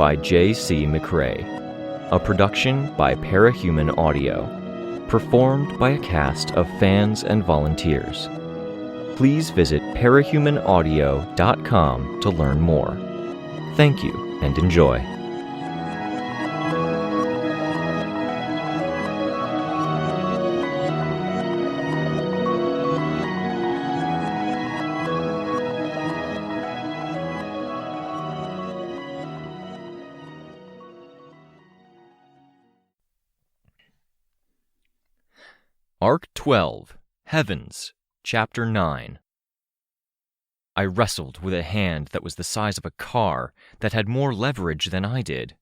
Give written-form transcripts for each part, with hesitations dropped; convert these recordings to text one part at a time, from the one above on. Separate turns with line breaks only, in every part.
by J.C. McRae. A production by Parahuman Audio. Performed by a cast of fans and volunteers. Please visit parahumanaudio.com to learn more. Thank you and enjoy. Arc 12, Heavens, Chapter 9. I wrestled with a hand that was the size of a car, that had more leverage than I did.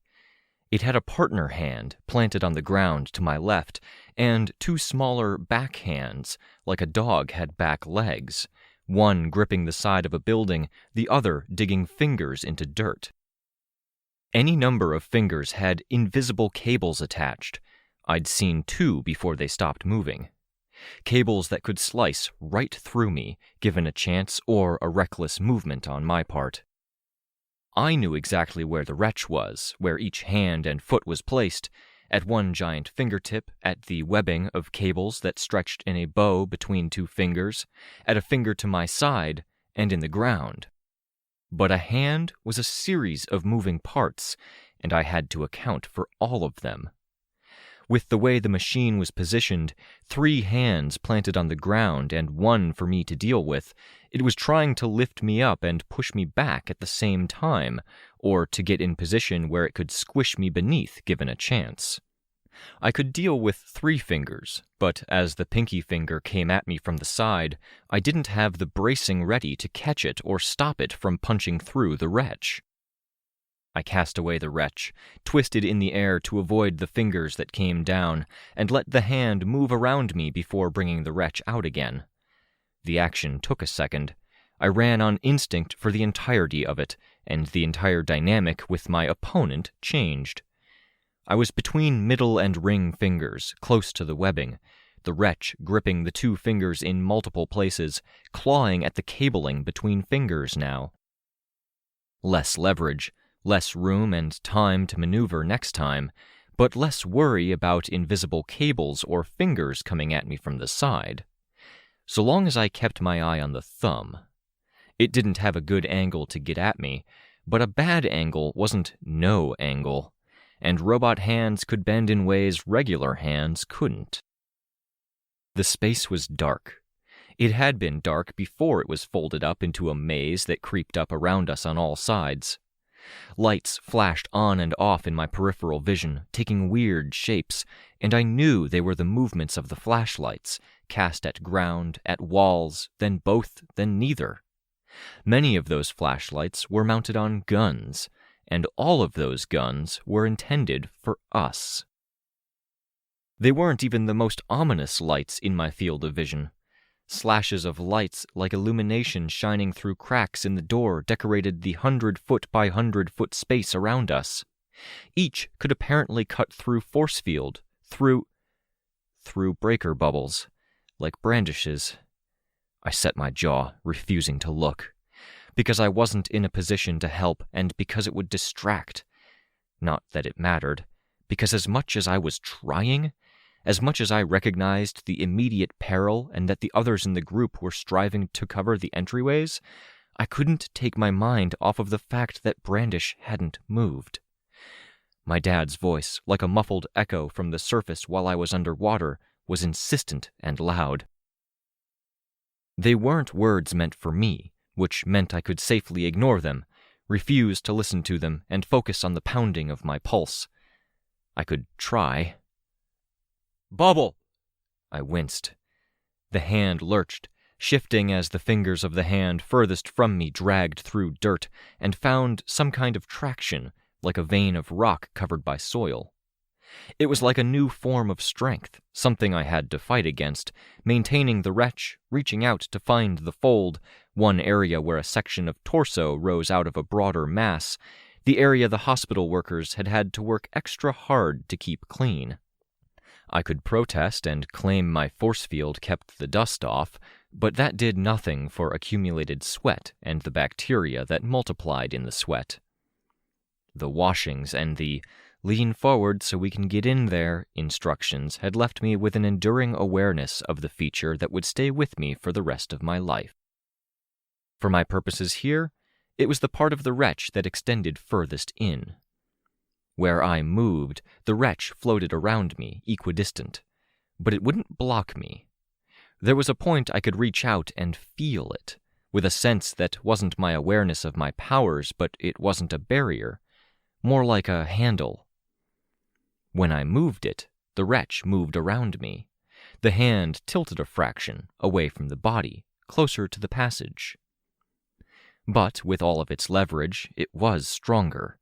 It had a partner hand planted on the ground to my left, and two smaller back hands, like a dog had back legs, one gripping the side of a building, the other digging fingers into dirt. Any number of fingers had invisible cables attached. I'd seen two before they stopped moving. Cables that could slice right through me, given a chance or a reckless movement on my part. I knew exactly where the wretch was, where each hand and foot was placed, at one giant fingertip, at the webbing of cables that stretched in a bow between two fingers, at a finger to my side, and in the ground. But a hand was a series of moving parts, and I had to account for all of them. With the way the machine was positioned, 3 hands planted on the ground and one for me to deal with, it was trying to lift me up and push me back at the same time, or to get in position where it could squish me beneath given a chance. I could deal with 3 fingers, but as the pinky finger came at me from the side, I didn't have the bracing ready to catch it or stop it from punching through the wretch. I cast away the wretch, twisted in the air to avoid the fingers that came down, and let the hand move around me before bringing the wretch out again. The action took a second. I ran on instinct for the entirety of it, and the entire dynamic with my opponent changed. I was between middle and ring fingers, close to the webbing, the wretch gripping the 2 fingers in multiple places, clawing at the cabling between fingers now. Less leverage. Less room and time to maneuver next time, but less worry about invisible cables or fingers coming at me from the side. So long as I kept my eye on the thumb. It didn't have a good angle to get at me, but a bad angle wasn't no angle, and robot hands could bend in ways regular hands couldn't. The space was dark. It had been dark before it was folded up into a maze that creeped up around us on all sides. Lights flashed on and off in my peripheral vision, taking weird shapes, and I knew they were the movements of the flashlights, cast at ground, at walls, then both, then neither. Many of those flashlights were mounted on guns, and all of those guns were intended for us. They weren't even the most ominous lights in my field of vision. Slashes of lights like illumination shining through cracks in the door decorated the 100-foot by 100-foot space around us. Each could apparently cut through force field, through breaker bubbles, like brandishes. I set my jaw, refusing to look, because I wasn't in a position to help and because it would distract. Not that it mattered, because as much as I was trying, as much as I recognized the immediate peril and that the others in the group were striving to cover the entryways, I couldn't take my mind off of the fact that Brandish hadn't moved. My dad's voice, like a muffled echo from the surface while I was underwater, was insistent and loud. They weren't words meant for me, which meant I could safely ignore them, refuse to listen to them, and focus on the pounding of my pulse. I could try. "Bubble!" I winced. The hand lurched, shifting as the fingers of the hand furthest from me dragged through dirt and found some kind of traction, like a vein of rock covered by soil. It was like a new form of strength, something I had to fight against, maintaining the wretch, reaching out to find the fold, one area where a section of torso rose out of a broader mass, the area the hospital workers had had to work extra hard to keep clean. I could protest and claim my force field kept the dust off, but that did nothing for accumulated sweat and the bacteria that multiplied in the sweat. The washings and the "lean forward so we can get in there" instructions had left me with an enduring awareness of the feature that would stay with me for the rest of my life. For my purposes here, it was the part of the wretch that extended furthest in. Where I moved, the wretch floated around me, equidistant, but it wouldn't block me. There was a point I could reach out and feel it, with a sense that wasn't my awareness of my powers, but it wasn't a barrier, more like a handle. When I moved it, the wretch moved around me. The hand tilted a fraction, away from the body, closer to the passage. But with all of its leverage, it was stronger.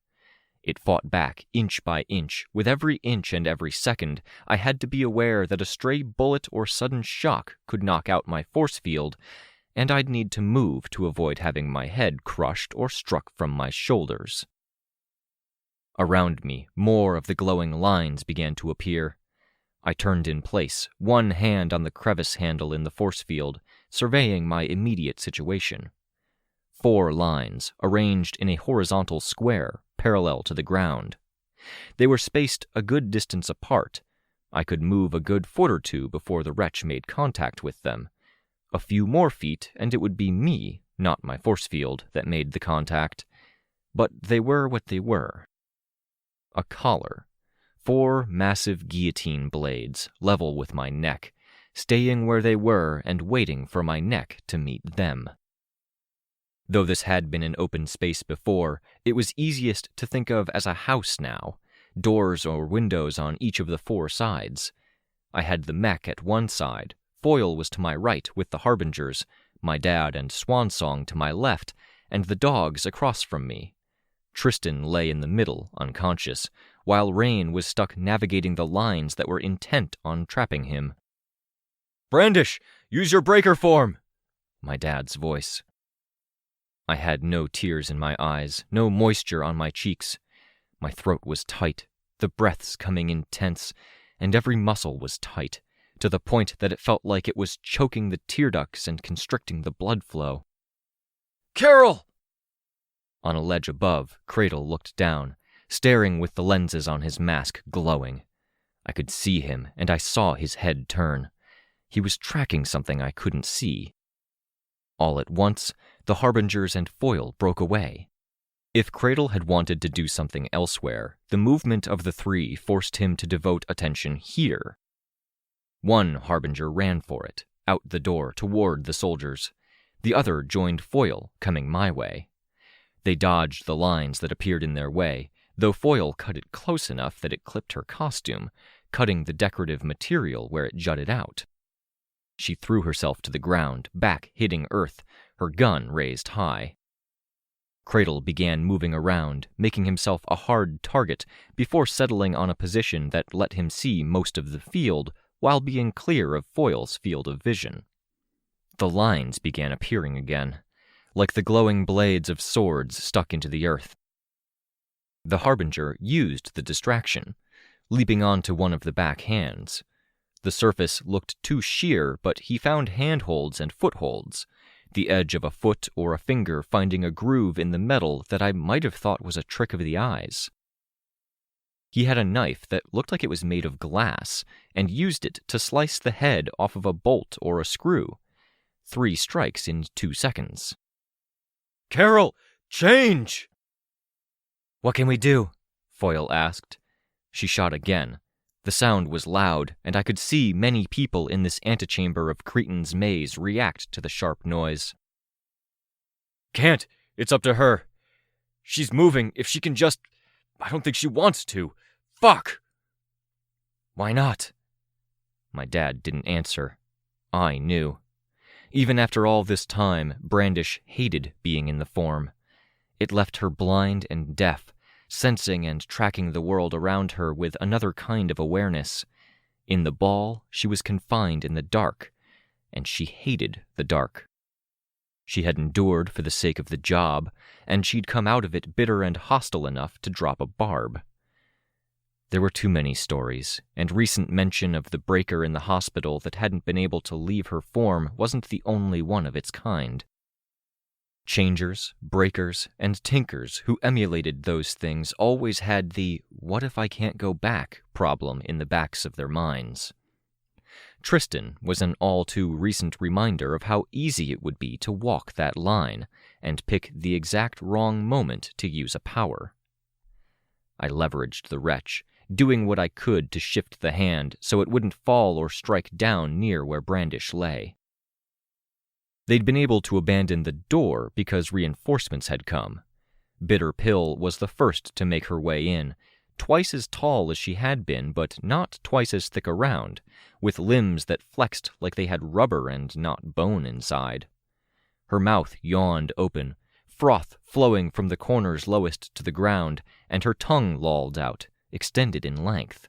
It fought back inch by inch. With every inch and every second, I had to be aware that a stray bullet or sudden shock could knock out my force field, and I'd need to move to avoid having my head crushed or struck from my shoulders. Around me, more of the glowing lines began to appear. I turned in place, one hand on the crevice handle in the force field, surveying my immediate situation. 4 lines, arranged in a horizontal square, parallel to the ground. They were spaced a good distance apart. I could move a good foot or two before the wretch made contact with them. A few more feet, and it would be me, not my force field, that made the contact. But they were what they were. A collar. 4 massive guillotine blades, level with my neck, staying where they were and waiting for my neck to meet them. Though this had been an open space before, it was easiest to think of as a house now, doors or windows on each of the 4 sides. I had the mech at one side, Foyle was to my right with the Harbingers, my dad and Swansong to my left, and the dogs across from me. Tristan lay in the middle, unconscious, while Rein was stuck navigating the lines that were intent on trapping him. "Brandish, use your breaker form!" My dad's voice. I had no tears in my eyes, no moisture on my cheeks. My throat was tight, the breaths coming in tense, and every muscle was tight, to the point that it felt like it was choking the tear ducts and constricting the blood flow. "Carol!" On a ledge above, Cradle looked down, staring with the lenses on his mask glowing. I could see him, and I saw his head turn. He was tracking something I couldn't see. All at once, the Harbingers and Foyle broke away. If Cradle had wanted to do something elsewhere, the movement of the 3 forced him to devote attention here. One Harbinger ran for it, out the door toward the soldiers. The other joined Foyle, coming my way. They dodged the lines that appeared in their way, though Foyle cut it close enough that it clipped her costume, cutting the decorative material where it jutted out. She threw herself to the ground, back hitting earth, her gun raised high. Cradle began moving around, making himself a hard target before settling on a position that let him see most of the field while being clear of Foyle's field of vision. The lines began appearing again, like the glowing blades of swords stuck into the earth. The Harbinger used the distraction, leaping onto one of the back hands. The surface looked too sheer, but he found handholds and footholds, the edge of a foot or a finger finding a groove in the metal that I might have thought was a trick of the eyes. He had a knife that looked like it was made of glass, and used it to slice the head off of a bolt or a screw. 3 strikes in 2 seconds. "Carol, change!" "What can we do?" Foyle asked. She shot again. The sound was loud, and I could see many people in this antechamber of Cretan's maze react to the sharp noise. "Can't. It's up to her. She's moving. If she can just... I don't think she wants to. Fuck!" "Why not?" My dad didn't answer. I knew. Even after all this time, Brandish hated being in the form. It left her blind and deaf, sensing and tracking the world around her with another kind of awareness. In the ball, she was confined in the dark, and she hated the dark. She had endured for the sake of the job, and she'd come out of it bitter and hostile enough to drop a barb. There were too many stories, and recent mention of the breaker in the hospital that hadn't been able to leave her form wasn't the only one of its kind. Changers, breakers, and tinkers who emulated those things always had the "what if I can't go back" problem in the backs of their minds. Tristan was an all-too recent reminder of how easy it would be to walk that line and pick the exact wrong moment to use a power. I leveraged the wretch, doing what I could to shift the hand so it wouldn't fall or strike down near where Brandish lay. They'd been able to abandon the door because reinforcements had come. Bitter Pill was the first to make her way in, twice as tall as she had been, but not twice as thick around, with limbs that flexed like they had rubber and not bone inside. Her mouth yawned open, froth flowing from the corners lowest to the ground, and her tongue lolled out, extended in length.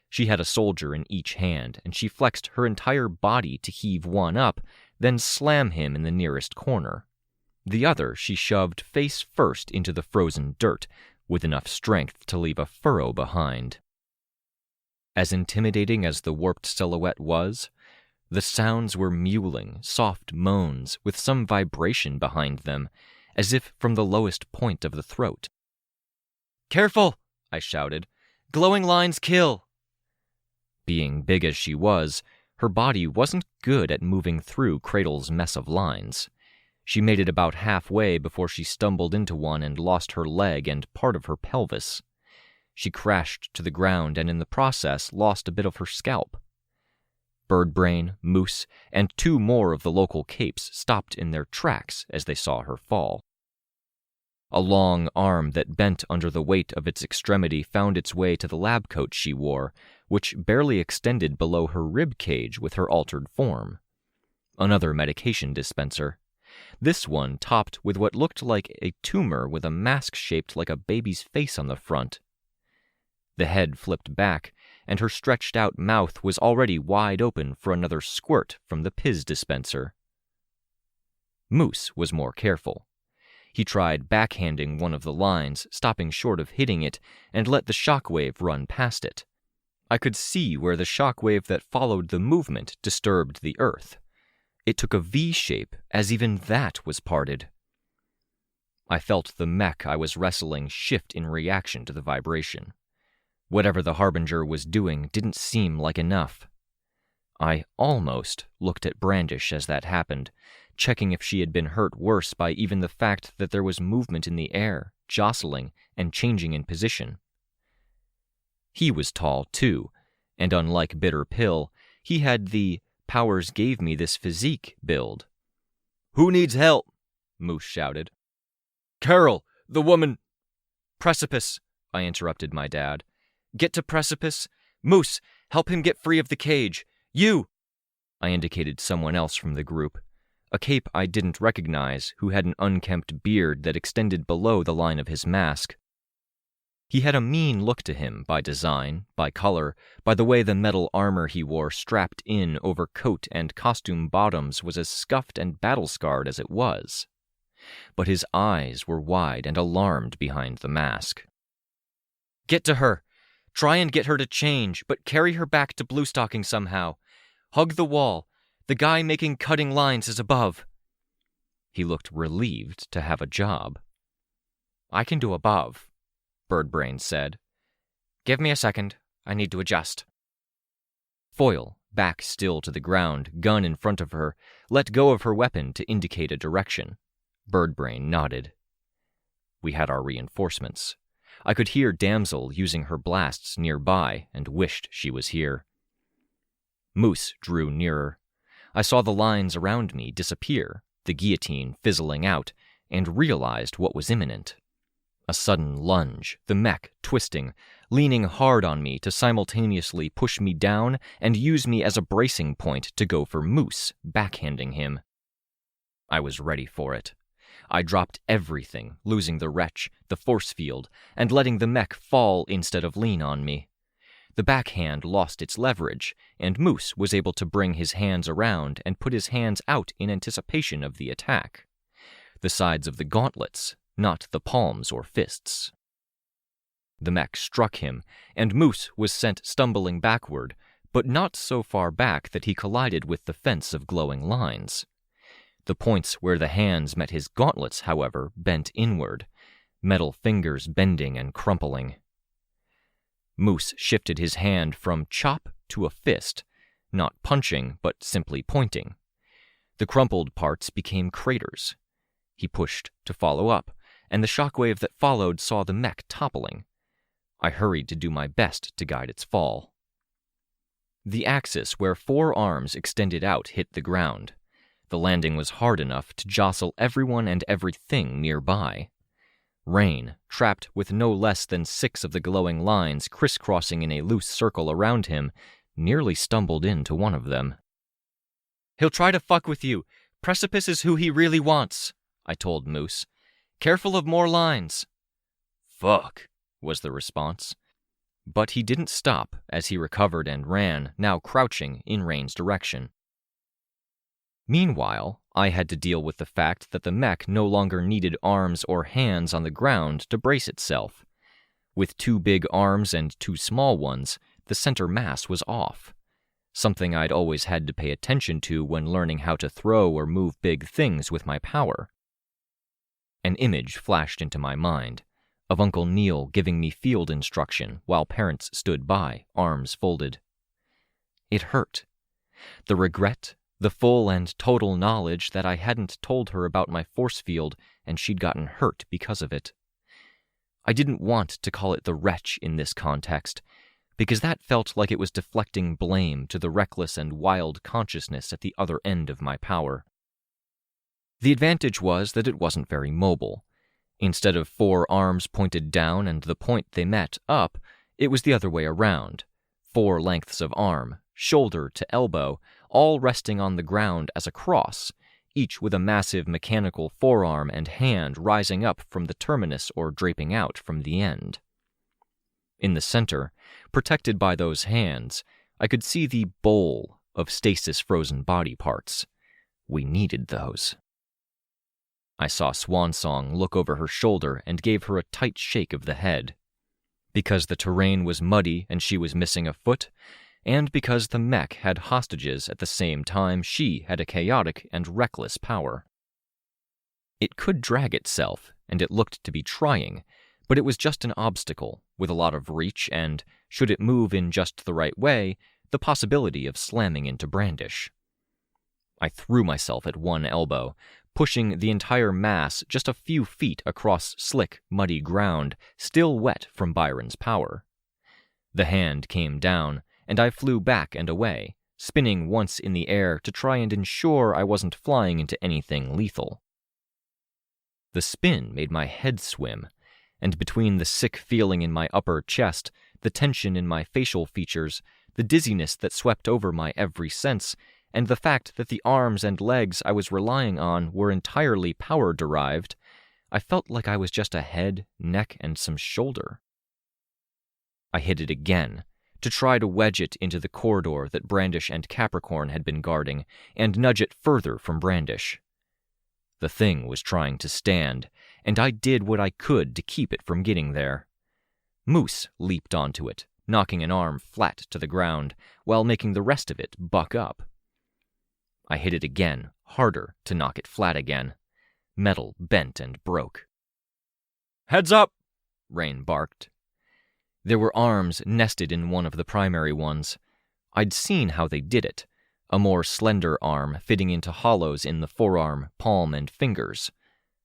She had a soldier in each hand, and she flexed her entire body to heave one up, then slam him in the nearest corner. The other she shoved face first into the frozen dirt, with enough strength to leave a furrow behind. As intimidating as the warped silhouette was, the sounds were mewling, soft moans with some vibration behind them, as if from the lowest point of the throat. "Careful!" I shouted. "Glowing lines kill!" Being big as she was, her body wasn't good at moving through Cradle's mess of lines. She made it about halfway before she stumbled into one and lost her leg and part of her pelvis. She crashed to the ground and in the process lost a bit of her scalp. Birdbrain, Moose, and 2 more of the local capes stopped in their tracks as they saw her fall. A long arm that bent under the weight of its extremity found its way to the lab coat she wore, which barely extended below her rib cage with her altered form. Another medication dispenser. This one topped with what looked like a tumor with a mask shaped like a baby's face on the front. The head flipped back, and her stretched-out mouth was already wide open for another squirt from the Piz dispenser. Moose was more careful. He tried backhanding one of the lines, stopping short of hitting it, and let the shockwave run past it. I could see where the shockwave that followed the movement disturbed the earth. It took a V shape, as even that was parted. I felt the mech I was wrestling shift in reaction to the vibration. Whatever the Harbinger was doing didn't seem like enough. I almost looked at Brandish as that happened, checking if she had been hurt worse by even the fact that there was movement in the air, jostling and changing in position. He was tall, too, and unlike Bitter Pill, he had the "powers gave me this physique" build. "Who needs help?" Moose shouted. "Carol, the woman—" "Precipice," I interrupted my dad. "Get to Precipice. Moose, help him get free of the cage. You!" I indicated someone else from the group, a cape I didn't recognize who had an unkempt beard that extended below the line of his mask. He had a mean look to him by design, by color, by the way the metal armor he wore strapped in over coat and costume bottoms was as scuffed and battle-scarred as it was. But his eyes were wide and alarmed behind the mask. "Get to her. Try and get her to change, but carry her back to Bluestocking somehow. Hug the wall. The guy making cutting lines is above." He looked relieved to have a job. "I can do above," Birdbrain said. "Give me a second. I need to adjust." Foyle, back still to the ground, gun in front of her, let go of her weapon to indicate a direction. Birdbrain nodded. We had our reinforcements. I could hear Damsel using her blasts nearby and wished she was here. Moose drew nearer. I saw the lines around me disappear, the guillotine fizzling out, and realized what was imminent. A sudden lunge, the mech twisting, leaning hard on me to simultaneously push me down and use me as a bracing point to go for Moose, backhanding him. I was ready for it. I dropped everything, losing the wretch, the force field, and letting the mech fall instead of lean on me. The backhand lost its leverage, and Moose was able to bring his hands around and put his hands out in anticipation of the attack. The sides of the gauntlets, not the palms or fists. The mech struck him, and Moose was sent stumbling backward, but not so far back that he collided with the fence of glowing lines. The points where the hands met his gauntlets, however, bent inward, metal fingers bending and crumpling. Moose shifted his hand from chop to a fist, not punching, but simply pointing. The crumpled parts became craters. He pushed to follow up, and the shockwave that followed saw the mech toppling. I hurried to do my best to guide its fall. The axis where 4 arms extended out hit the ground. The landing was hard enough to jostle everyone and everything nearby. Rein, trapped with no less than 6 of the glowing lines crisscrossing in a loose circle around him, nearly stumbled into one of them. "He'll try to fuck with you. Precipice is who he really wants," I told Moose. "Careful of more lines." "Fuck," was the response. But he didn't stop as he recovered and ran, now crouching in Rein's direction. Meanwhile, I had to deal with the fact that the mech no longer needed arms or hands on the ground to brace itself. With 2 big arms and 2 small ones, the center mass was off, something I'd always had to pay attention to when learning how to throw or move big things with my power. An image flashed into my mind, of Uncle Neil giving me field instruction while parents stood by, arms folded. It hurt. The regret, the full and total knowledge that I hadn't told her about my force field and she'd gotten hurt because of it. I didn't want to call it the wretch in this context, because that felt like it was deflecting blame to the reckless and wild consciousness at the other end of my power. The advantage was that it wasn't very mobile. Instead of 4 arms pointed down and the point they met up, it was the other way around. 4 lengths of arm, shoulder to elbow, all resting on the ground as a cross, each with a massive mechanical forearm and hand rising up from the terminus or draping out from the end. In the center, protected by those hands, I could see the bowl of stasis-frozen body parts. We needed those. I saw Swansong look over her shoulder and gave her a tight shake of the head. Because the terrain was muddy and she was missing a foot, and because the mech had hostages at the same time she had a chaotic and reckless power. It could drag itself, and it looked to be trying, but it was just an obstacle, with a lot of reach and, should it move in just the right way, the possibility of slamming into Brandish. I threw myself at one elbow, pushing the entire mass just a few feet across slick, muddy ground, still wet from Byron's power. The hand came down, and I flew back and away, spinning once in the air to try and ensure I wasn't flying into anything lethal. The spin made my head swim, and between the sick feeling in my upper chest, the tension in my facial features, the dizziness that swept over my every sense, and the fact that the arms and legs I was relying on were entirely power-derived, I felt like I was just a head, neck, and some shoulder. I hit it again, to try to wedge it into the corridor that Brandish and Capricorn had been guarding, and nudge it further from Brandish. The thing was trying to stand, and I did what I could to keep it from getting there. Moose leaped onto it, knocking an arm flat to the ground, while making the rest of it buck up. I hit it again, harder to knock it flat again. Metal bent and broke. "Heads up!" Rein barked. There were arms nested in one of the primary ones. I'd seen how they did it, a more slender arm fitting into hollows in the forearm, palm, and fingers.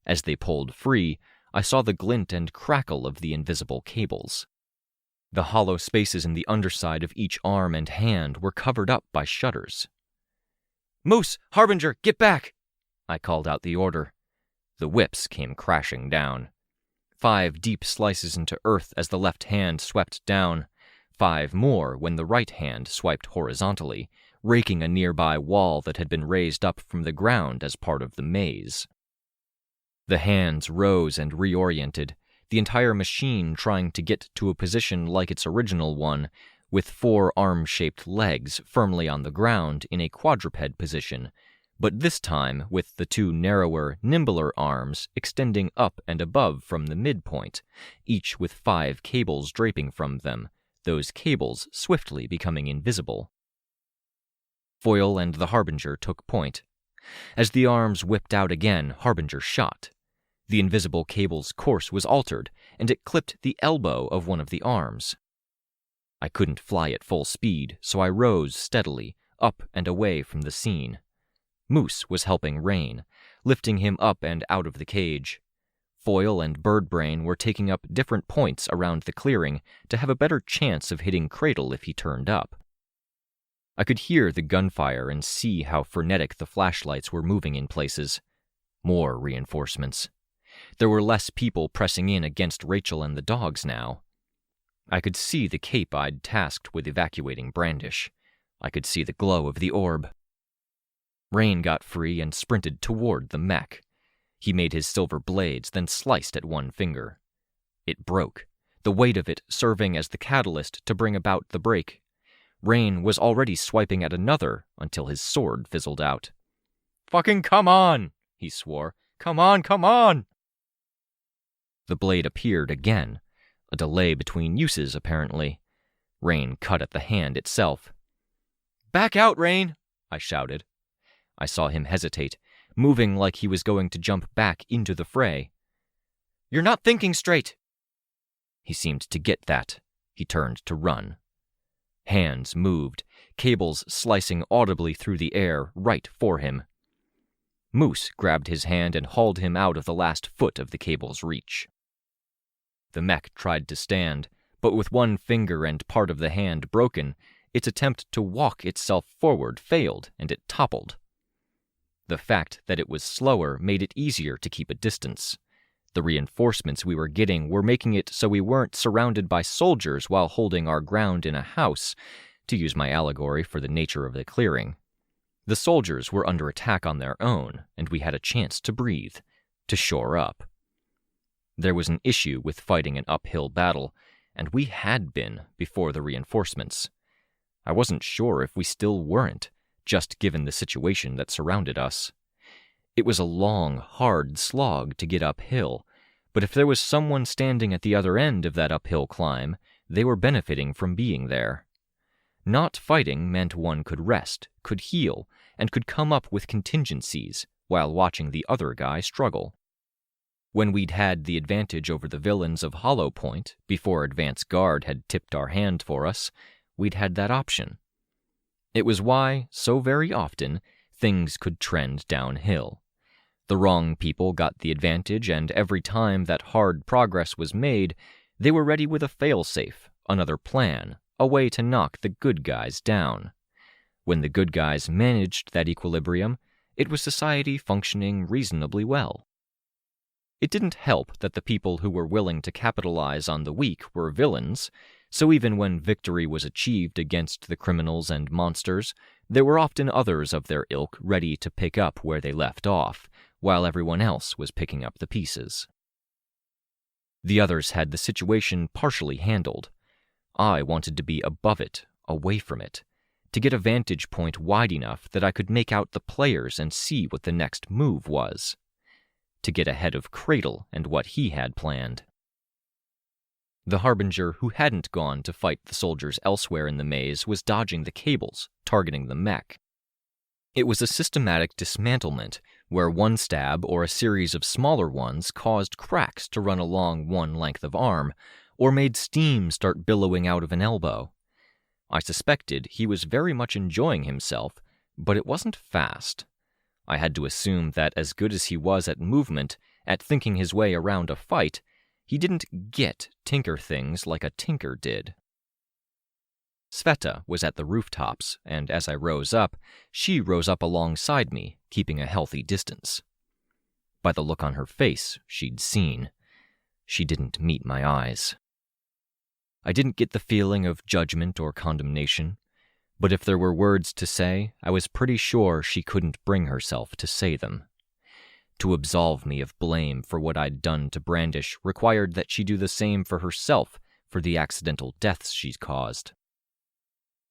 As they pulled free, I saw the glint and crackle of the invisible cables. The hollow spaces in the underside of each arm and hand were covered up by shutters. "Moose! Harbinger! Get back!" I called out the order. The whips came crashing down. 5 deep slices into earth as the left hand swept down, 5 more when the right hand swiped horizontally, raking a nearby wall that had been raised up from the ground as part of the maze. The hands rose and reoriented, the entire machine trying to get to a position like its original one, with 4 arm-shaped legs firmly on the ground in a quadruped position, but this time with the 2 narrower, nimbler arms extending up and above from the midpoint, each with 5 cables draping from them, those cables swiftly becoming invisible. Foyle and the Harbinger took point. As the arms whipped out again, Harbinger shot. The invisible cable's course was altered, and it clipped the elbow of one of the arms. I couldn't fly at full speed, so I rose steadily, up and away from the scene. Moose was helping Rein, lifting him up and out of the cage. Foil and Birdbrain were taking up different points around the clearing to have a better chance of hitting Cradle if he turned up. I could hear the gunfire and see how frenetic the flashlights were moving in places. More reinforcements. There were less people pressing in against Rachel and the dogs now. I could see the cape I'd tasked with evacuating brandish. I could see the glow of the orb. Rein got free and sprinted toward the mech. He made his silver blades, then sliced at one finger. It broke, the weight of it serving as the catalyst to bring about the break. Rein was already swiping at another until his sword fizzled out. "Fucking come on!" he swore. "Come on, come on!" The blade appeared again, a delay between uses apparently. Rein cut at the hand itself. "Back out, Rein!" I shouted. I saw him hesitate, moving like he was going to jump back into the fray. "You're not thinking straight!" He seemed to get that. He turned to run. Hands moved, cables slicing audibly through the air right for him. Moose grabbed his hand and hauled him out of the last foot of the cable's reach. The mech tried to stand, but with one finger and part of the hand broken, its attempt to walk itself forward failed and it toppled. The fact that it was slower made it easier to keep a distance. The reinforcements we were getting were making it so we weren't surrounded by soldiers while holding our ground in a house, to use my allegory for the nature of the clearing. The soldiers were under attack on their own, and we had a chance to breathe, to shore up. There was an issue with fighting an uphill battle, and we had been before the reinforcements. I wasn't sure if we still weren't, just given the situation that surrounded us. It was a long, hard slog to get uphill, but if there was someone standing at the other end of that uphill climb, they were benefiting from being there. Not fighting meant one could rest, could heal, and could come up with contingencies while watching the other guy struggle. When we'd had the advantage over the villains of Hollow Point, before advance guard had tipped our hand for us, we'd had that option. It was why, so very often, things could trend downhill. The wrong people got the advantage, and every time that hard progress was made, they were ready with a failsafe, another plan, a way to knock the good guys down. When the good guys managed that equilibrium, it was society functioning reasonably well. It didn't help that the people who were willing to capitalize on the weak were villains, so even when victory was achieved against the criminals and monsters, there were often others of their ilk ready to pick up where they left off, while everyone else was picking up the pieces. The others had the situation partially handled. I wanted to be above it, away from it, to get a vantage point wide enough that I could make out the players and see what the next move was. To get ahead of Cradle and what he had planned. The Harbinger who hadn't gone to fight the soldiers elsewhere in the maze was dodging the cables, targeting the mech. It was a systematic dismantlement, where one stab or a series of smaller ones caused cracks to run along one length of arm, or made steam start billowing out of an elbow. I suspected he was very much enjoying himself, but it wasn't fast. I had to assume that as good as he was at movement, at thinking his way around a fight, he didn't get tinker things like a tinker did. Sveta was at the rooftops, and as I rose up, she rose up alongside me, keeping a healthy distance. By the look on her face, she'd seen. She didn't meet my eyes. I didn't get the feeling of judgment or condemnation, but if there were words to say, I was pretty sure she couldn't bring herself to say them. To absolve me of blame for what I'd done to Brandish required that she do the same for herself for the accidental deaths she'd caused.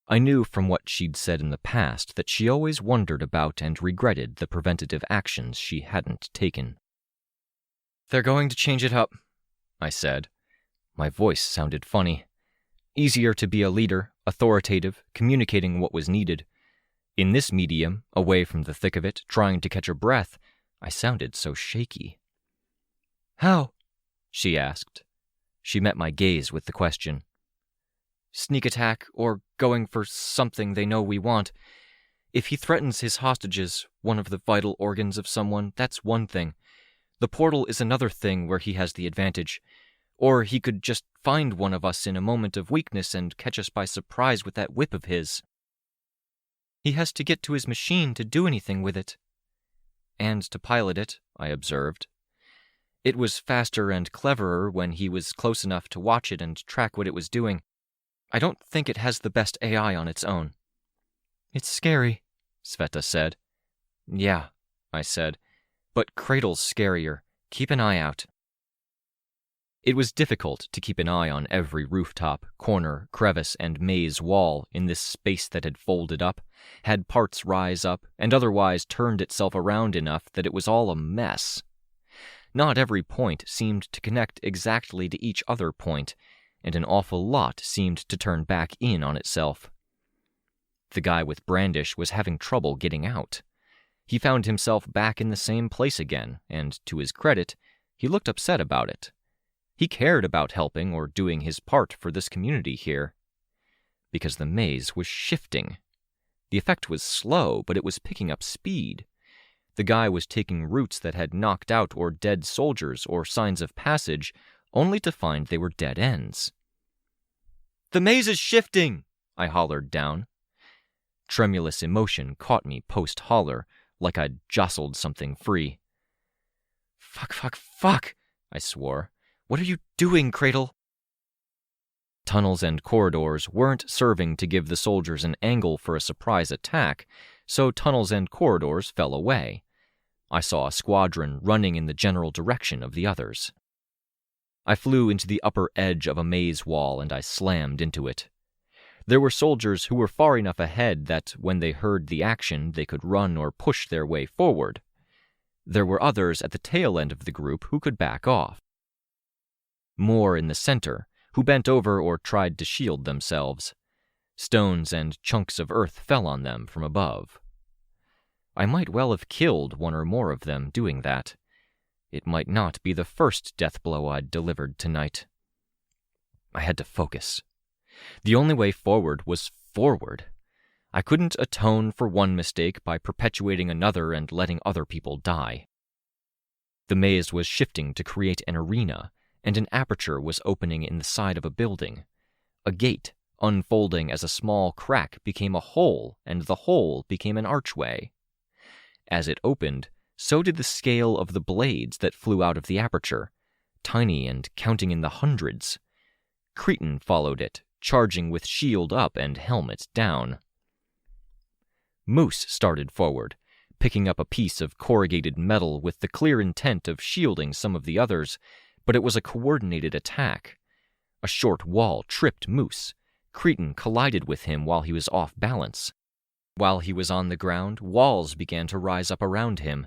I knew from what she'd said in the past that she always wondered about and regretted the preventative actions she hadn't taken. "They're going to change it up," I said. My voice sounded funny. Easier to be a leader, authoritative, communicating what was needed. In this medium, away from the thick of it, trying to catch her breath, I sounded so shaky. "How?" she asked. She met my gaze with the question. "Sneak attack, or going for something they know we want. If he threatens his hostages, one of the vital organs of someone, that's one thing. The portal is another thing where he has the advantage. Or he could just find one of us in a moment of weakness and catch us by surprise with that whip of his. He has to get to his machine to do anything with it." "And to pilot it," I observed. "It was faster and cleverer when he was close enough to watch it and track what it was doing. I don't think it has the best AI on its own." "It's scary," Sveta said. "Yeah," I said, "but Cradle's scarier. Keep an eye out." It was difficult to keep an eye on every rooftop, corner, crevice, and maze wall in this space that had folded up, had parts rise up, and otherwise turned itself around enough that it was all a mess. Not every point seemed to connect exactly to each other point, and an awful lot seemed to turn back in on itself. The guy with Brandish was having trouble getting out. He found himself back in the same place again, and to his credit, he looked upset about it. He cared about helping or doing his part for this community here. Because the maze was shifting. The effect was slow, but it was picking up speed. The guy was taking routes that had knocked out or dead soldiers or signs of passage, only to find they were dead ends. "The maze is shifting!" I hollered down. Tremulous emotion caught me post-holler, like I'd jostled something free. Fuck, I swore. "What are you doing, Cradle?" Tunnels and corridors weren't serving to give the soldiers an angle for a surprise attack, so tunnels and corridors fell away. I saw a squadron running in the general direction of the others. I flew into the upper edge of a maze wall and I slammed into it. There were soldiers who were far enough ahead that when they heard the action they could run or push their way forward. There were others at the tail end of the group who could back off. More in the center, who bent over or tried to shield themselves. Stones and chunks of earth fell on them from above. I might well have killed one or more of them doing that. It might not be the first death blow I'd delivered tonight. I had to focus. The only way forward was forward. I couldn't atone for one mistake by perpetuating another and letting other people die. The maze was shifting to create an arena, and an aperture was opening in the side of a building. A gate, unfolding as a small crack, became a hole, and the hole became an archway. As it opened, so did the scale of the blades that flew out of the aperture, tiny and counting in the hundreds. Cretan followed it, charging with shield up and helmet down. Moose started forward, picking up a piece of corrugated metal with the clear intent of shielding some of the others, but it was a coordinated attack. A short wall tripped Moose. Cretan collided with him while he was off balance. While he was on the ground, walls began to rise up around him.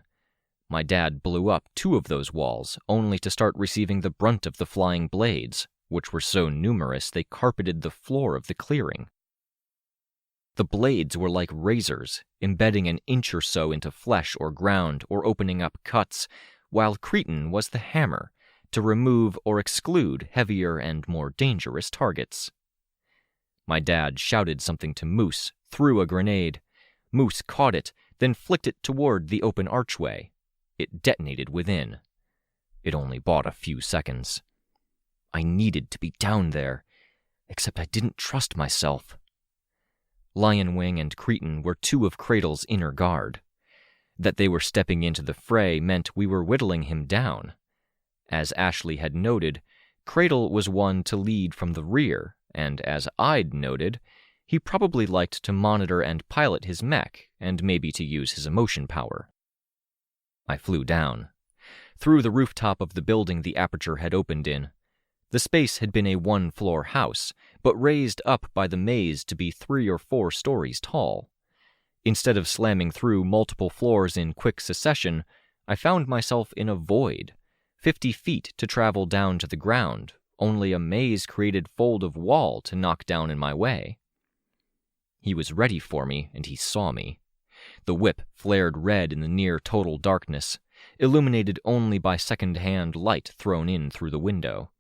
My dad blew up 2 of those walls, only to start receiving the brunt of the flying blades, which were so numerous they carpeted the floor of the clearing. The blades were like razors, embedding an inch or so into flesh or ground or opening up cuts, while Cretan was the hammer, to remove or exclude heavier and more dangerous targets. My dad shouted something to Moose, threw a grenade. Moose caught it, then flicked it toward the open archway. It detonated within. It only bought a few seconds. I needed to be down there, except I didn't trust myself. Lionwing and Cretan were 2 of Cradle's inner guard. That they were stepping into the fray meant we were whittling him down. As Ashley had noted, Cradle was one to lead from the rear, and as I'd noted, he probably liked to monitor and pilot his mech, and maybe to use his emotion power. I flew down. Through the rooftop of the building the aperture had opened in. The space had been a 1-floor house, but raised up by the maze to be 3 or 4 stories tall. Instead of slamming through multiple floors in quick succession, I found myself in a void, 50 feet to travel down to the ground, only a maze-created fold of wall to knock down in my way. He was ready for me, and he saw me. The whip flared red in the near total darkness, illuminated only by second-hand light thrown in through the window.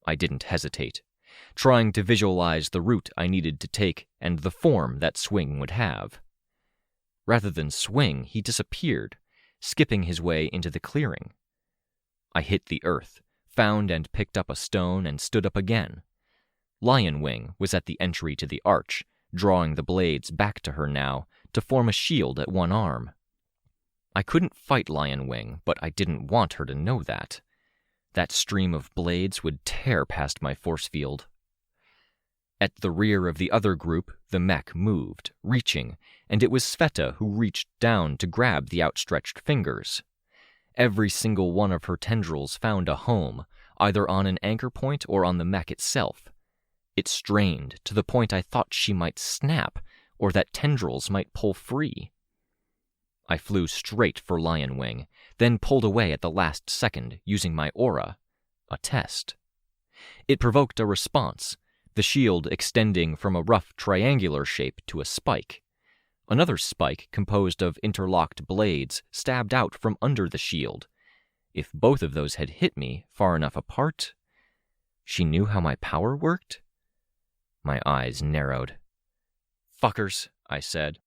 I didn't hesitate, trying to visualize the route I needed to take and the form that swing would have. Rather than swing, he disappeared, skipping his way into the clearing. I hit the earth, found and picked up a stone, and stood up again. Lion Wing was at the entry to the arch, drawing the blades back to her now to form a shield at one arm. I couldn't fight Lion Wing, but I didn't want her to know that. That stream of blades would tear past my force field. At the rear of the other group, the mech moved, reaching, and it was Sveta who reached down to grab the outstretched fingers. Every single one of her tendrils found a home, either on an anchor point or on the mech itself. It strained to the point I thought she might snap, or that tendrils might pull free. I flew straight for Lion Wing, then pulled away at the last second, using my aura, a test. It provoked a response, the shield extending from a rough triangular shape to a spike. Another spike composed of interlocked blades stabbed out from under the shield. If both of those had hit me far enough apart... She knew how my power worked? My eyes narrowed. "Fuckers," I said.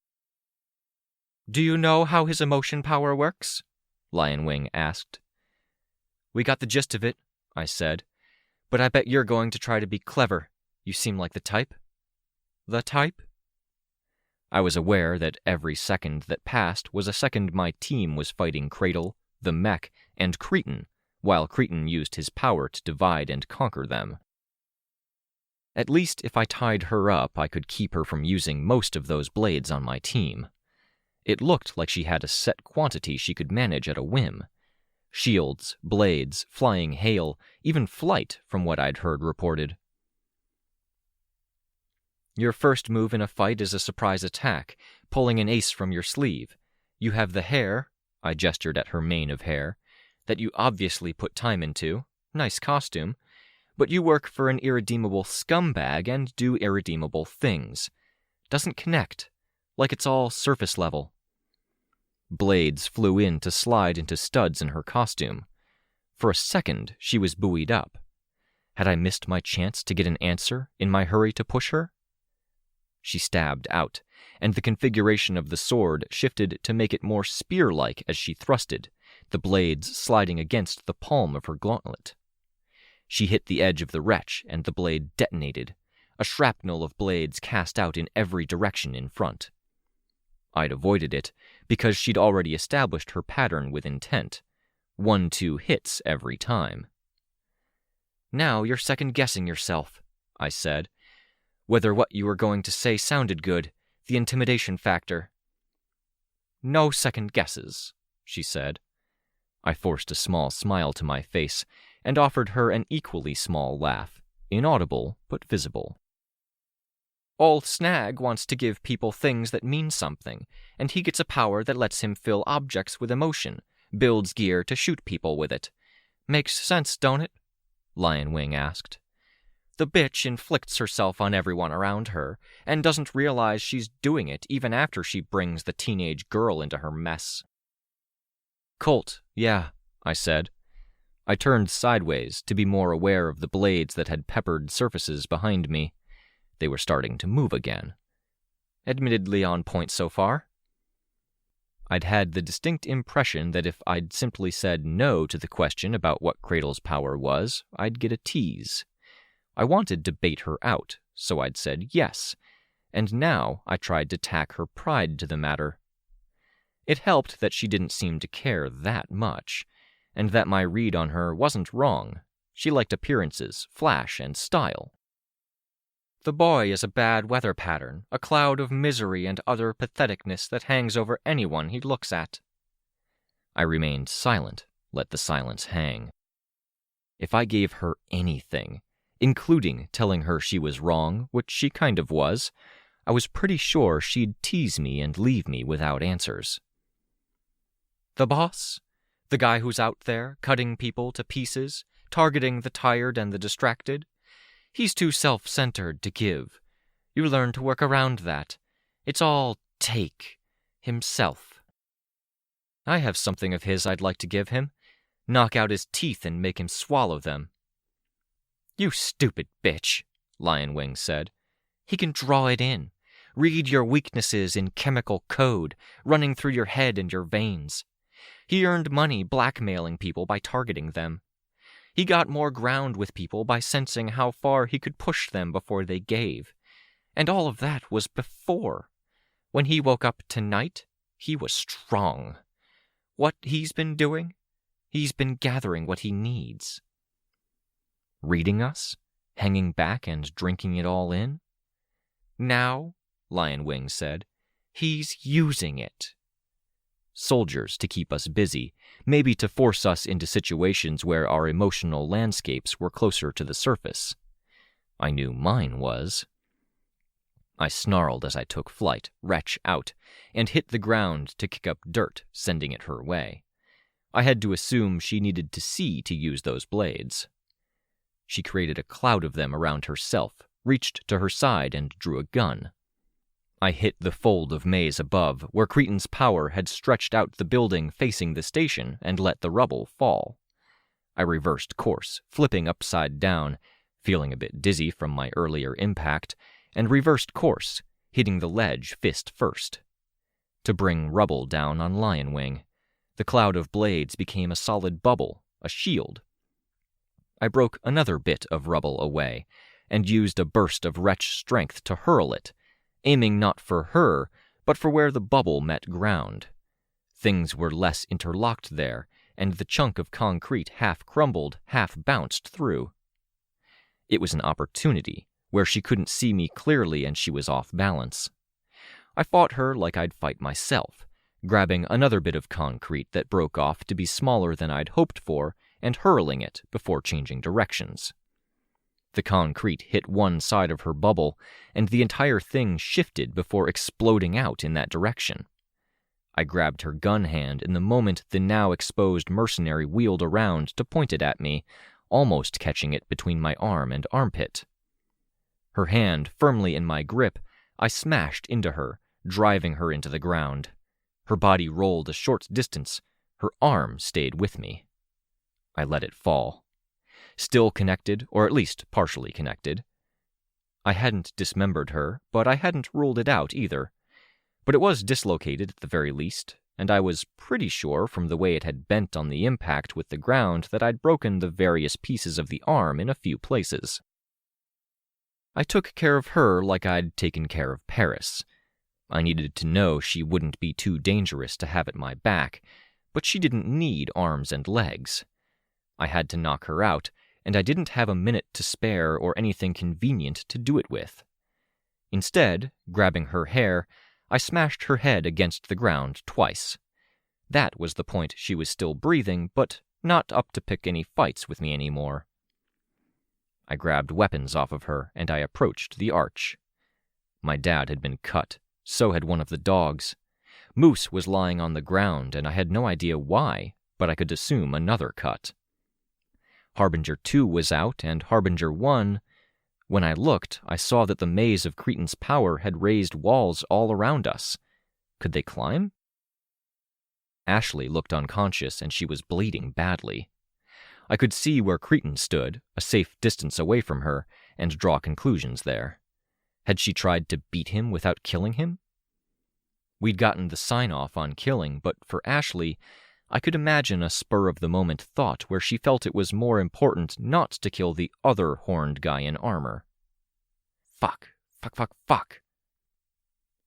"Do you know how his emotion power works?" Lion Wing asked. "We got the gist of it," I said. "But I bet you're going to try to be clever. You seem like the type." "The type?" I was aware that every second that passed was a second my team was fighting Cradle, the mech, and Cretan, while Cretan used his power to divide and conquer them. At least if I tied her up, I could keep her from using most of those blades on my team. It looked like she had a set quantity she could manage at a whim. Shields, blades, flying hail, even flight, from what I'd heard reported. "Your first move in a fight is a surprise attack, pulling an ace from your sleeve. You have the hair," I gestured at her mane of hair, "that you obviously put time into. Nice costume. But you work for an irredeemable scumbag and do irredeemable things. Doesn't connect. Like it's all surface level." Blades flew in to slide into studs in her costume. For a second, she was buoyed up. Had I missed my chance to get an answer in my hurry to push her? She stabbed out, and the configuration of the sword shifted to make it more spear-like as she thrusted, the blades sliding against the palm of her gauntlet. She hit the edge of the wretch, and the blade detonated, a shrapnel of blades cast out in every direction in front. I'd avoided it, because she'd already established her pattern with intent. 1-2 hits every time. "Now you're second-guessing yourself," I said. "Whether what you were going to say sounded good, the intimidation factor." "No second guesses," she said. I forced a small smile to my face, and offered her an equally small laugh, inaudible but visible. "Old Snag wants to give people things that mean something, and he gets a power that lets him fill objects with emotion, builds gear to shoot people with it. Makes sense, don't it?" Lion Wing asked. "The bitch inflicts herself on everyone around her, and doesn't realize she's doing it even after she brings the teenage girl into her mess." "Colt, yeah," I said. I turned sideways to be more aware of the blades that had peppered surfaces behind me. They were starting to move again. Admittedly on point so far. I'd had the distinct impression that if I'd simply said no to the question about what Cradle's power was, I'd get a tease. I wanted to bait her out, so I'd said yes, and now I tried to tack her pride to the matter. It helped that she didn't seem to care that much, and that my read on her wasn't wrong. She liked appearances, flash, and style. "The boy is a bad weather pattern, a cloud of misery and utter patheticness that hangs over anyone he looks at." I remained silent, let the silence hang. If I gave her anything, including telling her she was wrong, which she kind of was, I was pretty sure she'd tease me and leave me without answers. "The boss? The guy who's out there, cutting people to pieces, targeting the tired and the distracted? He's too self-centered to give. You learn to work around that. It's all take. Himself. I have something of his I'd like to give him. Knock out his teeth and make him swallow them. You stupid bitch, Lionwing said. He can draw it in. Read your weaknesses in chemical code, running through your head and your veins. He earned money blackmailing people by targeting them. He got more ground with people by sensing how far he could push them before they gave. And all of that was before. When he woke up tonight, he was strong. What he's been doing? He's been gathering what he needs. Reading us? Hanging back and drinking it all in? Now, Lionwing said, he's using it. Soldiers to keep us busy, maybe to force us into situations where our emotional landscapes were closer to the surface. I knew mine was. I snarled as I took flight, wretch out, and hit the ground to kick up dirt, sending it her way. I had to assume she needed to see to use those blades. She created a cloud of them around herself, reached to her side, and drew a gun. I hit the fold of maze above, where Cretan's power had stretched out the building facing the station and let the rubble fall. I reversed course, flipping upside down, feeling a bit dizzy from my earlier impact, and reversed course, hitting the ledge fist first. To bring rubble down on Lionwing, the cloud of blades became a solid bubble, a shield. I broke another bit of rubble away, and used a burst of wretch strength to hurl it, aiming not for her, but for where the bubble met ground. Things were less interlocked there, and the chunk of concrete half crumbled, half bounced through. It was an opportunity, where she couldn't see me clearly and she was off balance. I fought her like I'd fight myself, grabbing another bit of concrete that broke off to be smaller than I'd hoped for and hurling it before changing directions. The concrete hit one side of her bubble, and the entire thing shifted before exploding out in that direction. I grabbed her gun hand in the moment the now exposed mercenary wheeled around to point it at me, almost catching it between my arm and armpit. Her hand firmly in my grip, I smashed into her, driving her into the ground. Her body rolled a short distance. Her arm stayed with me. I let it fall. Still connected, or at least partially connected. I hadn't dismembered her, but I hadn't ruled it out either. But it was dislocated at the very least, and I was pretty sure from the way it had bent on the impact with the ground that I'd broken the various pieces of the arm in a few places. I took care of her like I'd taken care of Paris. I needed to know she wouldn't be too dangerous to have at my back, but she didn't need arms and legs. I had to knock her out, and I didn't have a minute to spare or anything convenient to do it with. Instead, grabbing her hair, I smashed her head against the ground twice. That was the point she was still breathing, but not up to pick any fights with me anymore. I grabbed weapons off of her, and I approached the arch. My dad had been cut, so had one of the dogs. Moose was lying on the ground, and I had no idea why, but I could assume another cut. Harbinger 2 was out, and Harbinger 1... When I looked, I saw that the maze of Cretan's power had raised walls all around us. Could they climb? Ashley looked unconscious, and she was bleeding badly. I could see where Cretan stood, a safe distance away from her, and draw conclusions there. Had she tried to beat him without killing him? We'd gotten the sign-off on killing, but for Ashley, I could imagine a spur-of-the-moment thought where she felt it was more important not to kill the other horned guy in armor. Fuck.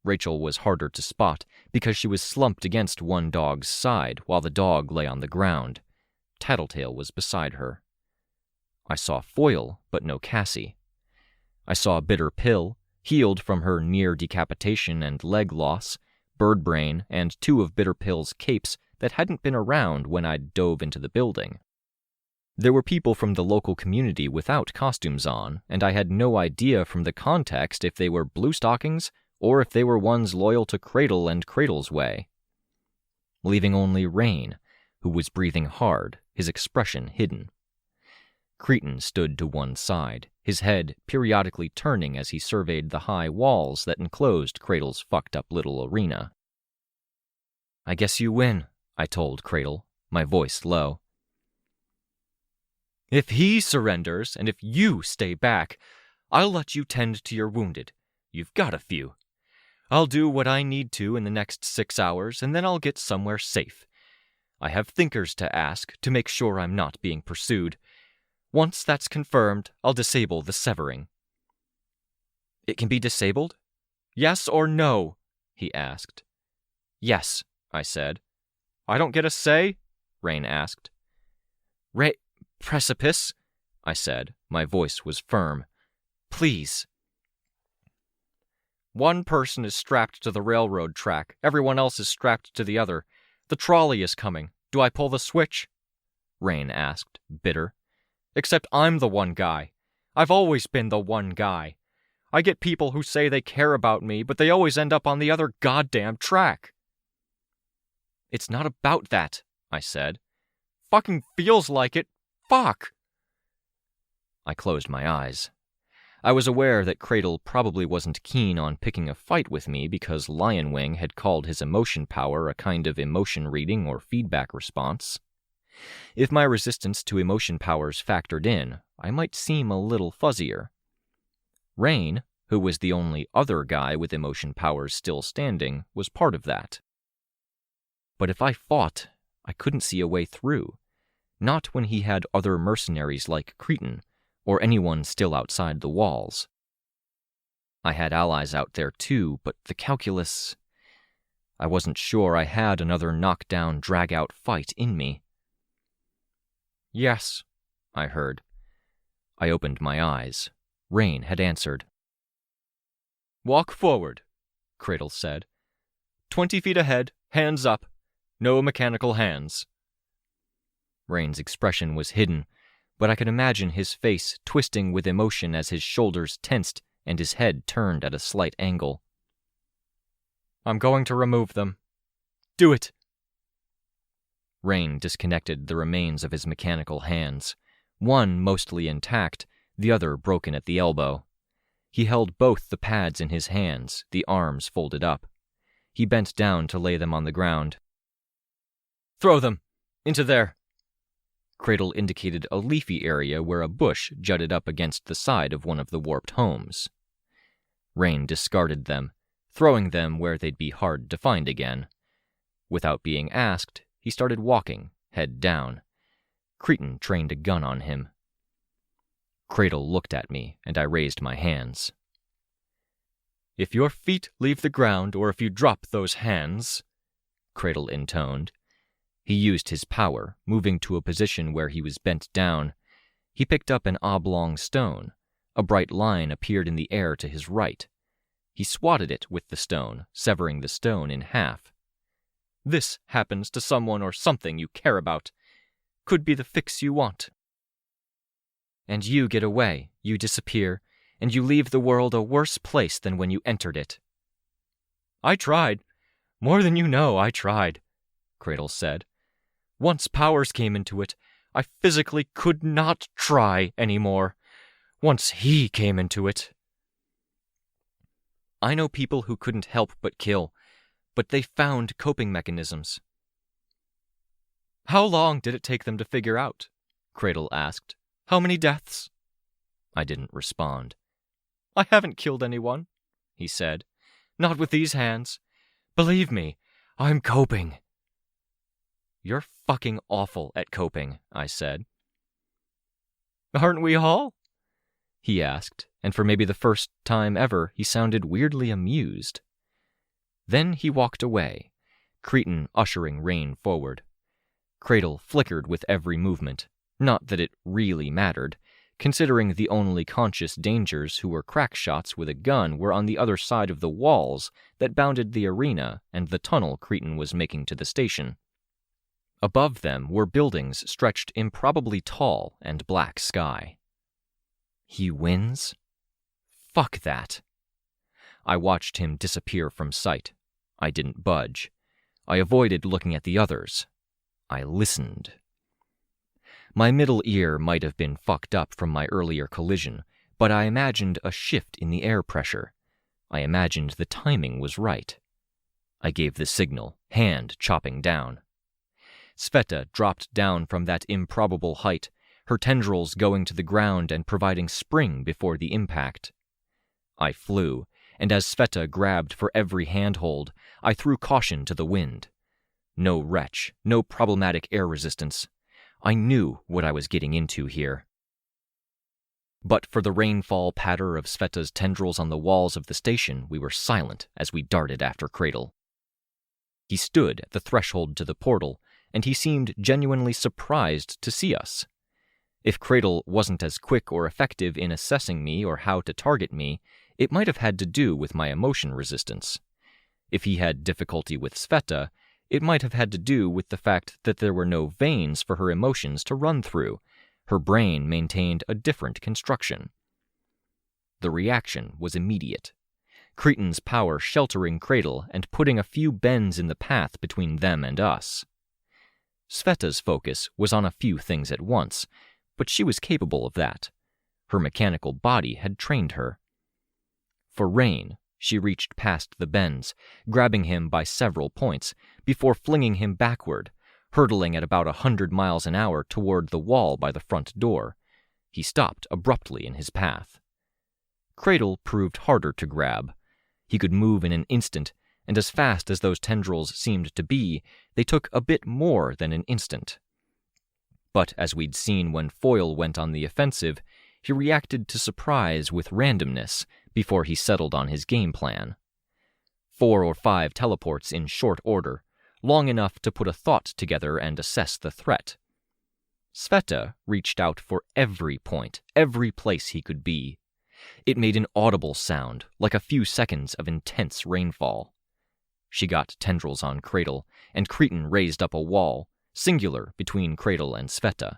Rachel was harder to spot because she was slumped against one dog's side while the dog lay on the ground. Tattletale was beside her. I saw Foyle, but no Cassie. I saw Bitter Pill, healed from her near decapitation and leg loss, Birdbrain, and 2 of Bitter Pill's capes that hadn't been around when I dove into the building. There were people from the local community without costumes on, and I had no idea from the context if they were Bluestockings or if they were ones loyal to Cradle and Cradle's way. Leaving only Rein, who was breathing hard, his expression hidden. Cretan stood to one side, his head periodically turning as he surveyed the high walls that enclosed Cradle's fucked-up little arena. "I guess you win," I told Cradle, my voice low. "If he surrenders, and if you stay back, I'll let you tend to your wounded. You've got a few. I'll do what I need to in the next 6 hours, and then I'll get somewhere safe. I have thinkers to ask to make sure I'm not being pursued. Once that's confirmed, I'll disable the severing." "It can be disabled? Yes or no?" he asked. "Yes," I said. "I don't get a say?" Rein asked. Precipice," I said. My voice was firm. "Please." "One person is strapped to the railroad track. Everyone else is strapped to the other. The trolley is coming. Do I pull the switch?" Rein asked, bitter. "Except I'm the one guy. I've always been the one guy. I get people who say they care about me, but they always end up on the other goddamn track." "It's not about that," I said. "Fucking feels like it. Fuck!" I closed my eyes. I was aware that Cradle probably wasn't keen on picking a fight with me because Lionwing had called his emotion power a kind of emotion reading or feedback response. If my resistance to emotion powers factored in, I might seem a little fuzzier. Rein, who was the only other guy with emotion powers still standing, was part of that. But if I fought, I couldn't see a way through. Not when he had other mercenaries like Cretan, or anyone still outside the walls. I had allies out there too, but the calculus... I wasn't sure I had another knockdown, drag-out fight in me. "Yes," I heard. I opened my eyes. Rein had answered. "Walk forward," Cradle said. 20 feet ahead, hands up. No mechanical hands." Rein's expression was hidden, but I could imagine his face twisting with emotion as his shoulders tensed and his head turned at a slight angle. "I'm going to remove them." "Do it." Rein disconnected the remains of his mechanical hands, one mostly intact, the other broken at the elbow. He held both the pads in his hands, the arms folded up. He bent down to lay them on the ground. "Throw them! Into there!" Cradle indicated a leafy area where a bush jutted up against the side of one of the warped homes. Rein discarded them, throwing them where they'd be hard to find again. Without being asked, he started walking, head down. Cretan trained a gun on him. Cradle looked at me, and I raised my hands. "If your feet leave the ground, or if you drop those hands," Cradle intoned. He used his power, moving to a position where he was bent down. He picked up an oblong stone. A bright line appeared in the air to his right. He swatted it with the stone, severing the stone in half. "This happens to someone or something you care about. Could be the fix you want." "And you get away, you disappear, and you leave the world a worse place than when you entered it." "I tried. More than you know, I tried," Cradle said. "Once powers came into it, I physically could not try anymore. Once he came into it." "I know people who couldn't help but kill, but they found coping mechanisms." "How long did it take them to figure out?" Cradle asked. "How many deaths?" I didn't respond. "I haven't killed anyone," he said. "Not with these hands. Believe me, I'm coping." "You're fucking awful at coping," I said. "Aren't we all?" he asked, and for maybe the first time ever, he sounded weirdly amused. Then he walked away, Cretan ushering Rein forward. Cradle flickered with every movement, not that it really mattered, considering the only conscious dangers who were crack shots with a gun were on the other side of the walls that bounded the arena and the tunnel Cretan was making to the station. Above them were buildings stretched improbably tall and black sky. He wins? Fuck that. I watched him disappear from sight. I didn't budge. I avoided looking at the others. I listened. My middle ear might have been fucked up from my earlier collision, but I imagined a shift in the air pressure. I imagined the timing was right. I gave the signal, hand chopping down. Sveta dropped down from that improbable height, her tendrils going to the ground and providing spring before the impact. I flew, and as Sveta grabbed for every handhold, I threw caution to the wind. No retch, no problematic air resistance. I knew what I was getting into here. But for the rainfall patter of Sveta's tendrils on the walls of the station, we were silent as we darted after Cradle. He stood at the threshold to the portal, and he seemed genuinely surprised to see us. If Cradle wasn't as quick or effective in assessing me or how to target me, it might have had to do with my emotion resistance. If he had difficulty with Sveta, it might have had to do with the fact that there were no veins for her emotions to run through. Her brain maintained a different construction. The reaction was immediate. Cretan's power sheltering Cradle and putting a few bends in the path between them and us. Sveta's focus was on a few things at once, but she was capable of that. Her mechanical body had trained her. For Rein, she reached past the bends, grabbing him by several points, before flinging him backward, hurtling at about 100 miles an hour toward the wall by the front door. He stopped abruptly in his path. Cradle proved harder to grab. He could move in an instant, and as fast as those tendrils seemed to be, they took a bit more than an instant. But as we'd seen when Foyle went on the offensive, he reacted to surprise with randomness before he settled on his game plan. 4 or 5 teleports in short order, long enough to put a thought together and assess the threat. Sveta reached out for every point, every place he could be. It made an audible sound, like a few seconds of intense rainfall. She got tendrils on Cradle, and Cretan raised up a wall, singular between Cradle and Sveta.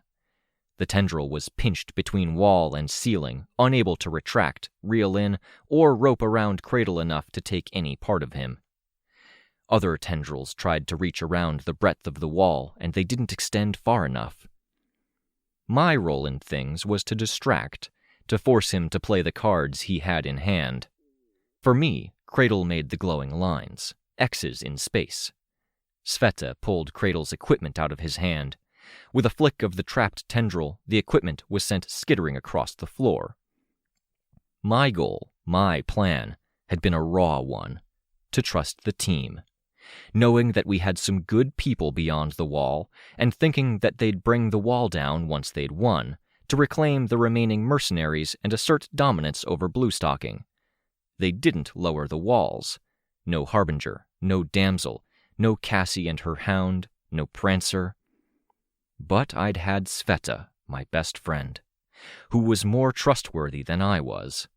The tendril was pinched between wall and ceiling, unable to retract, reel in, or rope around Cradle enough to take any part of him. Other tendrils tried to reach around the breadth of the wall, and they didn't extend far enough. My role in things was to distract, to force him to play the cards he had in hand. For me, Cradle made the glowing lines, X's in space. Sveta pulled Cradle's equipment out of his hand. With a flick of the trapped tendril, the equipment was sent skittering across the floor. My goal, my plan, had been a raw one, to trust the team. Knowing that we had some good people beyond the wall, and thinking that they'd bring the wall down once they'd won, to reclaim the remaining mercenaries and assert dominance over Bluestocking. They didn't lower the walls. No Harbinger, no Damsel, no Cassie and her hound, no Prancer. But I'd had Sveta, my best friend, who was more trustworthy than I was.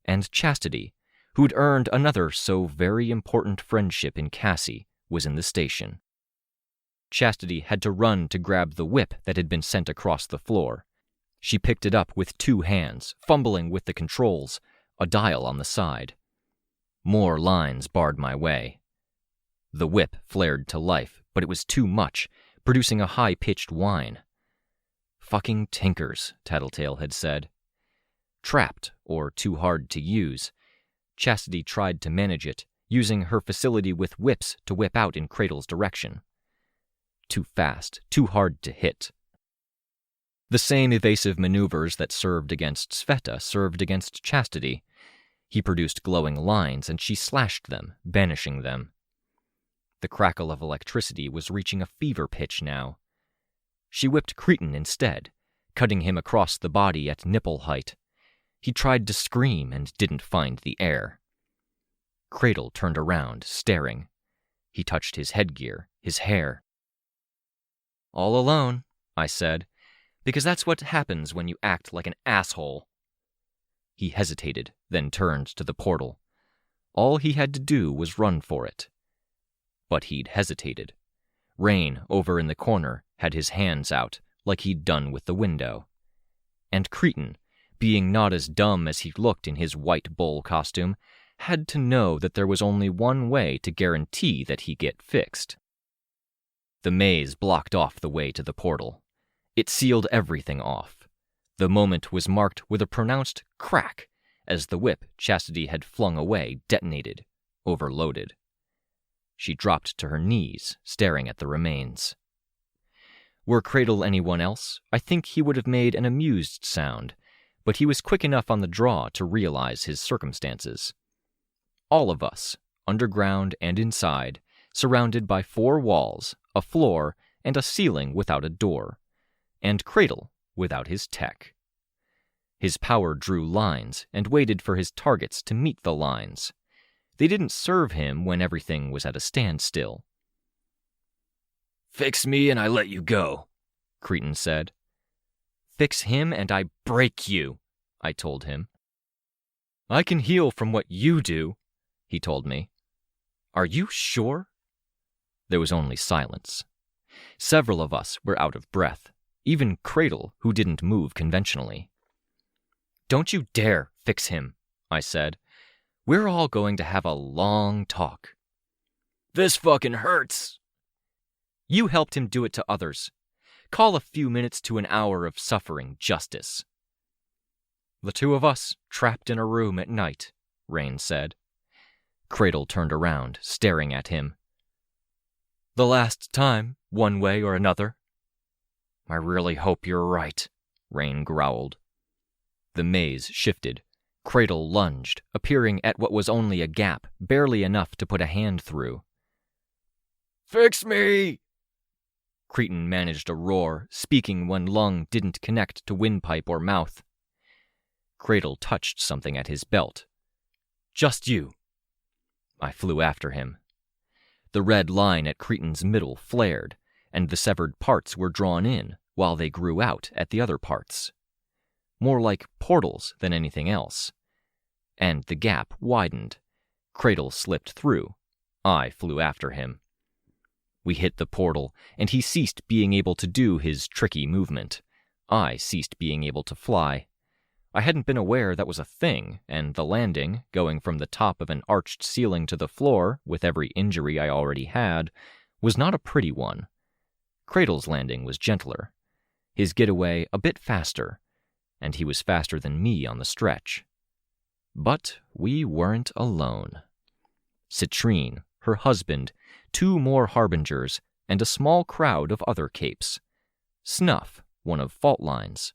And Chastity, who'd earned another so very important friendship in Cassie, was in the station. Chastity had to run to grab the whip that had been sent across the floor. She picked it up with 2 hands, fumbling with the controls, a dial on the side. More lines barred my way. The whip flared to life, but it was too much, producing a high-pitched whine. "Fucking tinkers," Tattletale had said. Trapped, or too hard to use, Chastity tried to manage it, using her facility with whips to whip out in Cradle's direction. Too fast, too hard to hit. The same evasive maneuvers that served against Sveta served against Chastity. He produced glowing lines, and she slashed them, banishing them. The crackle of electricity was reaching a fever pitch now. She whipped Cretan instead, cutting him across the body at nipple height. He tried to scream and didn't find the air. Cradle turned around, staring. He touched his headgear, his hair. "All alone," I said, "because that's what happens when you act like an asshole." He hesitated, then turned to the portal. All he had to do was run for it. But he'd hesitated. Rein, over in the corner, had his hands out, like he'd done with the window. And Cretan, being not as dumb as he looked in his white bull costume, had to know that there was only one way to guarantee that he get fixed. The maze blocked off the way to the portal. It sealed everything off. The moment was marked with a pronounced crack as the whip Chastity had flung away detonated, overloaded. She dropped to her knees, staring at the remains. Were Cradle anyone else, I think he would have made an amused sound, but he was quick enough on the draw to realize his circumstances. All of us, underground and inside, surrounded by 4 walls, a floor, and a ceiling without a door, and Cradle without his tech. His power drew lines and waited for his targets to meet the lines. They didn't serve him when everything was at a standstill. "Fix me and I let you go," Cretan said. "Fix him and I break you," I told him. "I can heal from what you do," he told me. "Are you sure?" There was only silence. Several of us were out of breath, even Cradle, who didn't move conventionally. "Don't you dare fix him," I said. "We're all going to have a long talk." "This fucking hurts." "You helped him do it to others. Call a few minutes to an hour of suffering justice." "The 2 of us trapped in a room at night," Rein said. Cradle turned around, staring at him. "The last time, one way or another." "I really hope you're right," Rein growled. The maze shifted. Cradle lunged, appearing at what was only a gap, barely enough to put a hand through. "Fix me!" Cretan managed a roar, speaking when lung didn't connect to windpipe or mouth. Cradle touched something at his belt. "Just you." I flew after him. The red line at Cretan's middle flared, and the severed parts were drawn in while they grew out at the other parts. More like portals than anything else. And the gap widened. Cradle slipped through. I flew after him. We hit the portal, and he ceased being able to do his tricky movement. I ceased being able to fly. I hadn't been aware that was a thing, and the landing, going from the top of an arched ceiling to the floor, with every injury I already had, was not a pretty one. Cradle's landing was gentler. His getaway a bit faster, and he was faster than me on the stretch. But we weren't alone. Citrine, her husband, 2 more harbingers, and a small crowd of other capes. Snuff, one of Faultline's.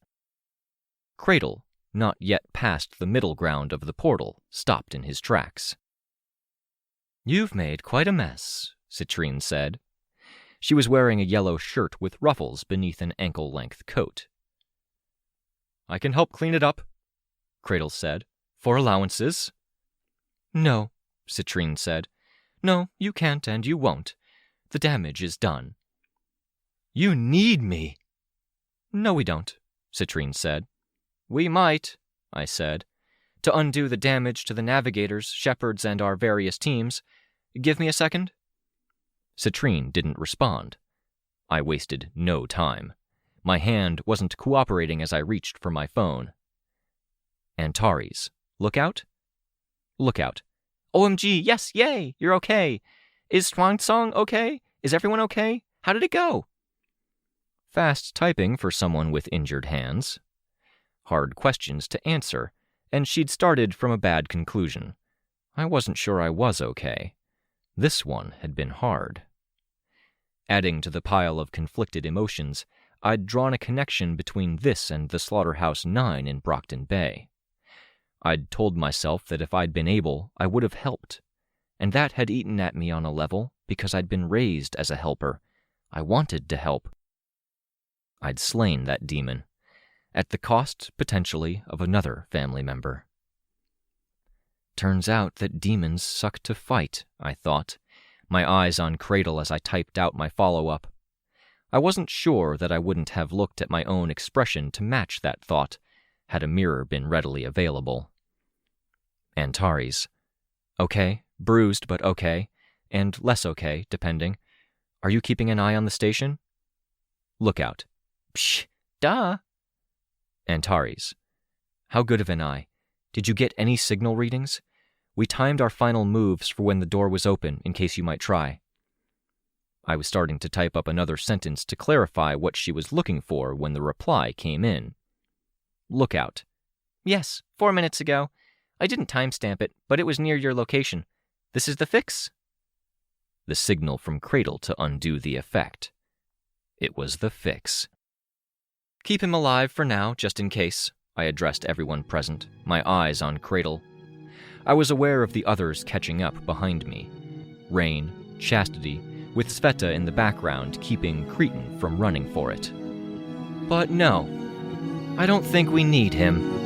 Cradle, not yet past the middle ground of the portal, stopped in his tracks. "You've made quite a mess," Citrine said. She was wearing a yellow shirt with ruffles beneath an ankle-length coat. "I can help clean it up," Cradle said, "for allowances." "No," Citrine said. "No, you can't and you won't. The damage is done." "You need me." "No, we don't," Citrine said. "We might," I said, "to undo the damage to the navigators, shepherds, and our various teams. Give me a second." Citrine didn't respond. I wasted no time. My hand wasn't cooperating as I reached for my phone. "Antares. Lookout?" "Lookout. OMG, yes, yay, you're okay. Is Swangsong okay? Is everyone okay? How did it go?" Fast typing for someone with injured hands. Hard questions to answer, and she'd started from a bad conclusion. I wasn't sure I was okay. This one had been hard. Adding to the pile of conflicted emotions, I'd drawn a connection between this and the Slaughterhouse 9 in Brockton Bay. I'd told myself that if I'd been able, I would have helped, and that had eaten at me on a level because I'd been raised as a helper. I wanted to help. I'd slain that demon, at the cost, potentially, of another family member. Turns out that demons suck to fight, I thought, my eyes on Cradle as I typed out my follow-up. I wasn't sure that I wouldn't have looked at my own expression to match that thought, had a mirror been readily available. Antares. Okay, bruised but okay, and less okay, depending. Are you keeping an eye on the station? Lookout. Psh, duh. Antares. How good of an eye? Did you get any signal readings? We timed our final moves for when the door was open, in case you might try. I was starting to type up another sentence to clarify what she was looking for when the reply came in. Lookout. Yes, 4 minutes ago. I didn't timestamp it, but it was near your location. This is the fix? The signal from Cradle to undo the effect. It was the fix. Keep him alive for now, just in case, I addressed everyone present, my eyes on Cradle. I was aware of the others catching up behind me. Rein, Chastity, with Sveta in the background keeping Cretan from running for it. But no, I don't think we need him.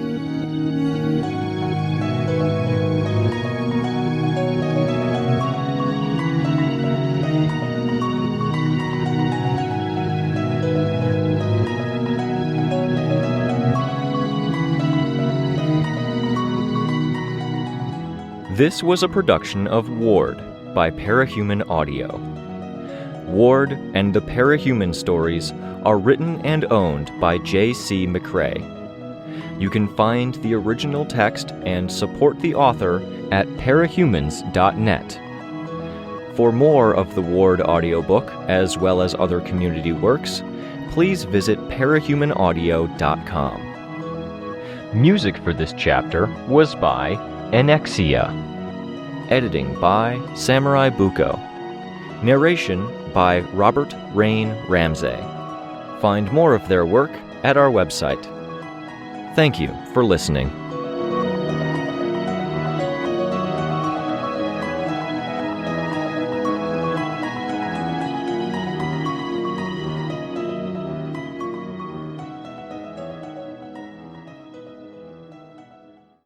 This was a production of Ward by Parahuman Audio. Ward and the Parahuman stories are written and owned by J.C. McCrae. You can find the original text and support the author at parahumans.net. For more of the Ward audiobook, as well as other community works, please visit parahumanaudio.com. Music for this chapter was by Enexia. Editing by SamuraiBuko. Narration by Robert Rein Ramsay. Find more of their work at our website. Thank you for listening.